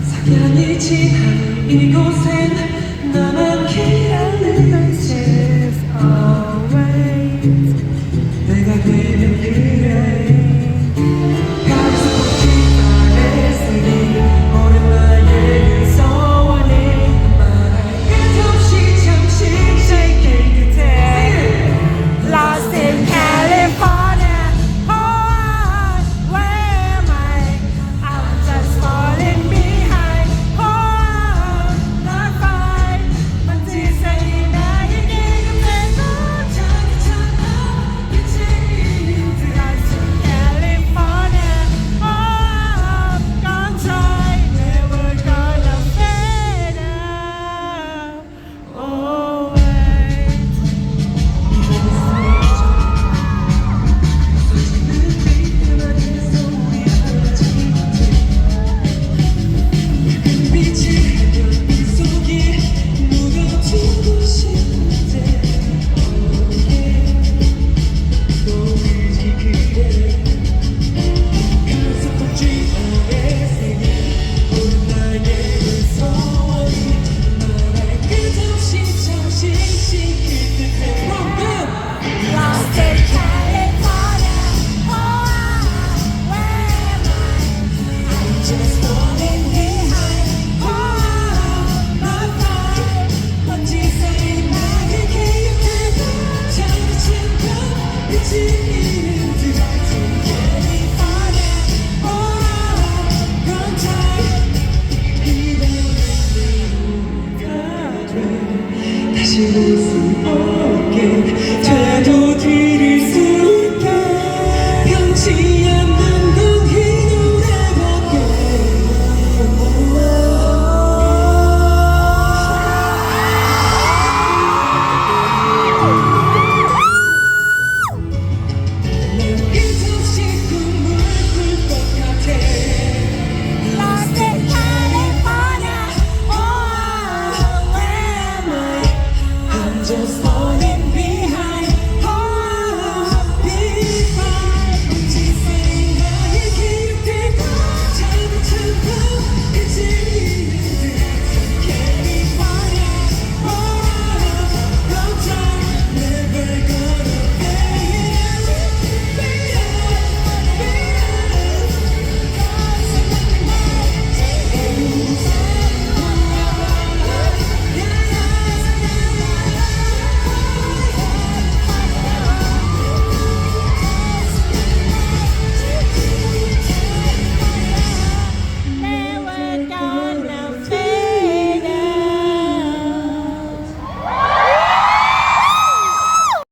석양이 지나는 이곳엔 나만 기다리는 채 always 내가 되면 그래 가슴 꽂힌 말했으니 오랜만에 그 소원이 말할 끝없이 잠시 shaking 그대 Lost in California. Oh, where am I? I'm just falling behind. Oh, not fine. 먼지새이 나에게 그대로 자기처럼 빛이 Lost in California. Oh, gonna try. Never gonna fade out. Oh, wait. 빛이 햇볕 속에 묻어두고 싶은데 너무지 그래 가슴 꽂힌 아래 생긴 오늘 나의 그 소원이 말할 끝없이 잠시 식힐 듯해 Lost in California. Oh, where am I? I'm just falling behind. Oh, not fine. 먼지새이 나의 기억들과 자기처럼 빛이 있는 듯 California. Oh, gonna try 이번엔 내가 돼 다시 볼 수 없게 돼도 드릴 수 있게 변치 않는 건 이 노래밖에 끝없이 꿈을 꿀 것 같아 Lost in California. Oh, where am I? I'm just